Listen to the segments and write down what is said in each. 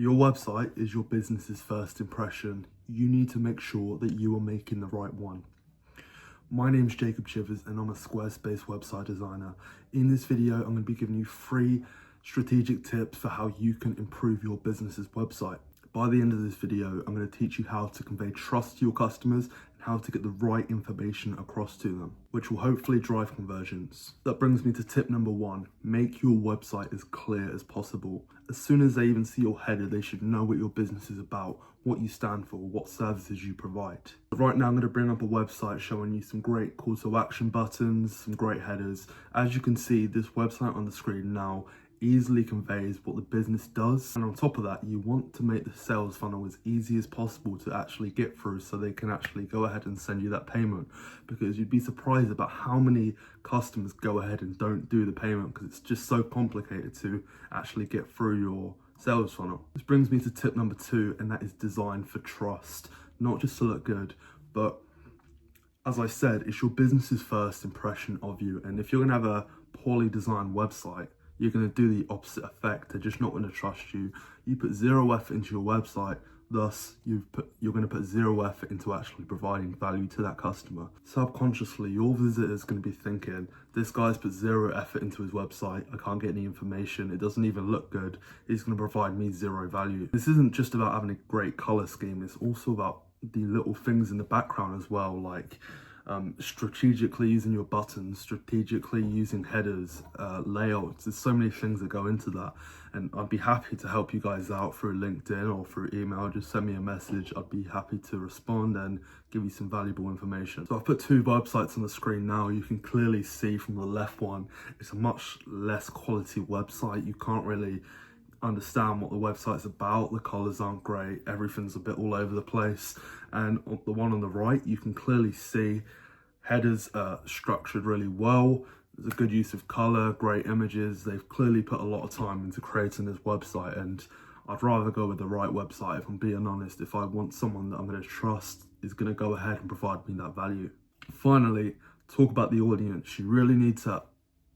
Your website is your business's first impression. You need to make sure that you are making the right one. My name is Jacob Chivers and I'm a Squarespace website designer. In this video, I'm going to be giving you 3 strategic tips for how you can improve your business's website. By the end of this video, I'm going to teach you how to convey trust to your customers and how to get the right information across to them, which will hopefully drive conversions. That brings me to tip number 1. Make your website as clear as possible. As soon as they even see your header, they should know what your business is about, what you stand for, what services you provide. Right now, I'm going to bring up a website showing you some great call to action buttons, some great headers. As you can see, this website on the screen now easily conveys what the business does, and on top of that, you want to make the sales funnel as easy as possible to actually get through so they can actually go ahead and send you that payment, because you'd be surprised about how many customers go ahead and don't do the payment because it's just so complicated to actually get through your sales funnel. This brings me to tip number 2, and that is design for trust, not just to look good, but as I said, it's your business's first impression of you, and if you're going to have a poorly designed website, you're going to do the opposite effect. They're just not going to trust you. You put 0 effort into your website, thus you're going to put 0 effort into actually providing value to that customer. Subconsciously, your visitor is going to be thinking, this guy's put 0 effort into his website, I can't get any information, it doesn't even look good, he's going to provide me 0 value. This isn't just about having a great color scheme, it's also about the little things in the background as well, like strategically using your buttons, strategically using headers, layouts. There's so many things that go into that, and I'd be happy to help you guys out through LinkedIn or through email. Just send me a message, I'd be happy to respond and give you some valuable information. So I've put 2 websites on the screen now. You can clearly see from the left one, it's a much less quality website. You can't really understand what the website's about, the colors aren't great, everything's a bit all over the place. And on the one on the right, you can clearly see headers are structured really well, there's a good use of color, great images. They've clearly put a lot of time into creating this website, and I'd rather go with the right website if I'm being honest. If I want someone that I'm going to trust is going to go ahead and provide me that value. Finally, talk about the audience. You really need to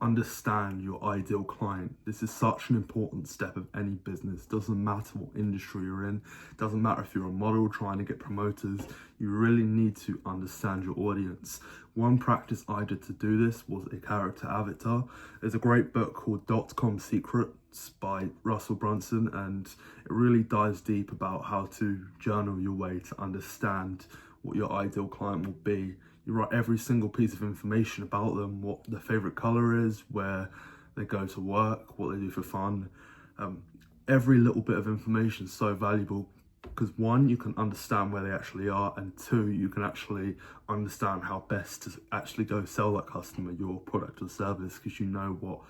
understand your ideal client. This is such an important step of any business. Doesn't matter what industry you're in, doesn't matter if you're a model trying to get promoters, you really need to understand your audience. One practice I did to do this was a character avatar. There's a great book called .com Secrets by Russell Brunson, and it really dives deep about how to journal your way to understand what your ideal client will be. You write every single piece of information about them, what their favorite color is, where they go to work, what they do for fun. Every little bit of information is so valuable because 1, you can understand where they actually are, and 2, you can actually understand how best to actually go sell that customer your product or service, because you know what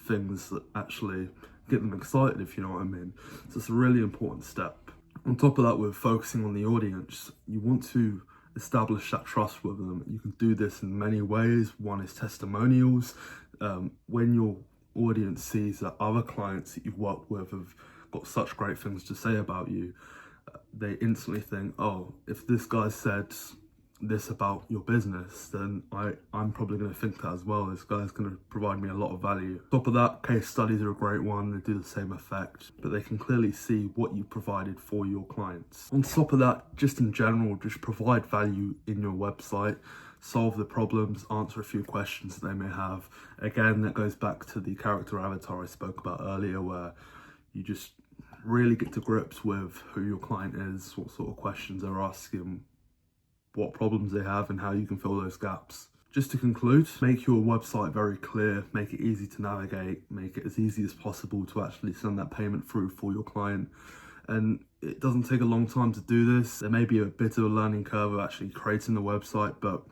things that actually get them excited, if you know what I mean. So it's a really important step. On top of that, with focusing on the audience, you want to establish that trust with them. You can do this in many ways. One is testimonials. When your audience sees that other clients that you've worked with have got such great things to say about you, they instantly think, oh, if this guy said this about your business, then I'm probably going to think that as well. This guy's going to provide me a lot of value. On top of that, case studies are a great one. They do the same effect, but they can clearly see what you provided for your clients. On top of that, just in general, just provide value in your website, solve the problems, answer a few questions that they may have. Again, that goes back to the character avatar I spoke about earlier, where you just really get to grips with who your client is, what sort of questions they're asking, what problems they have, and how you can fill those gaps. Just to conclude, make your website very clear, make it easy to navigate, make it as easy as possible to actually send that payment through for your client. And it doesn't take a long time to do this. There may be a bit of a learning curve of actually creating the website, but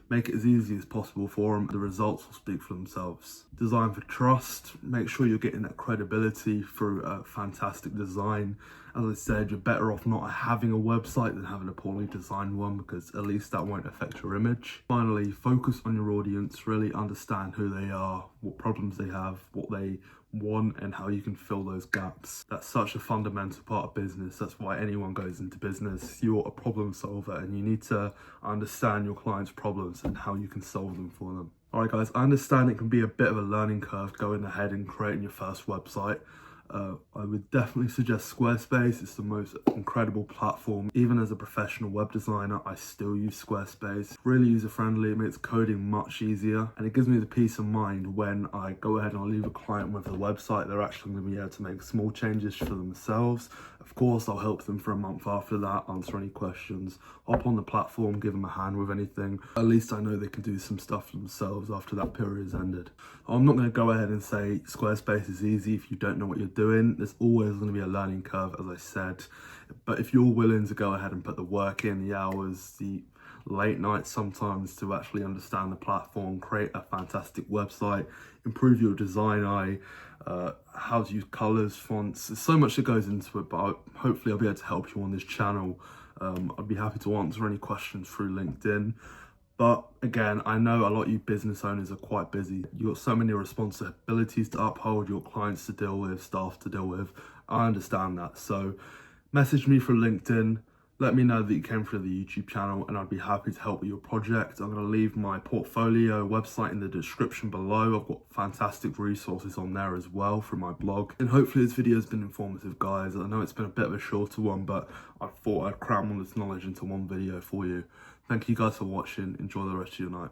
make it as easy as possible for them. The results will speak for themselves. Design for trust. Make sure you're getting that credibility through a fantastic design. As I said, you're better off not having a website than having a poorly designed one, because at least that won't affect your image. Finally, focus on your audience. Really understand who they are, what problems they have, what they want, and how you can fill those gaps. That's such a fundamental part of business. That's why anyone goes into business. You're a problem solver, and you need to understand your clients' problems and how you can solve them for them. All right, guys, I understand it can be a bit of a learning curve going ahead and creating your first website. I would definitely suggest Squarespace. It's the most incredible platform. Even as a professional web designer, I still use Squarespace. Really user friendly, it makes coding much easier, and it gives me the peace of mind when I go ahead and I leave a client with a website, they're actually going to be able to make small changes for themselves. Of course, I'll help them for a month after that, answer any questions, hop on the platform, give them a hand with anything. At least I know they can do some stuff themselves after that period has ended. I'm not going to go ahead and say Squarespace is easy if you don't know what you're doing. There's always going to be a learning curve, as I said. But if you're willing to go ahead and put the work in, the hours, the late nights sometimes to actually understand the platform, create a fantastic website, improve your design eye, how to use colors, fonts. There's so much that goes into it, but hopefully I'll be able to help you on this channel. I'd be happy to answer any questions through LinkedIn. But again, I know a lot of you business owners are quite busy. You've got so many responsibilities to uphold, your clients to deal with, staff to deal with. I understand that. So message me through LinkedIn. Let me know that you came through the YouTube channel and I'd be happy to help with your project. I'm going to leave my portfolio website in the description below. I've got fantastic resources on there as well from my blog. And hopefully this video has been informative, guys. I know it's been a bit of a shorter one, but I thought I'd cram all this knowledge into one video for you. Thank you guys for watching. Enjoy the rest of your night.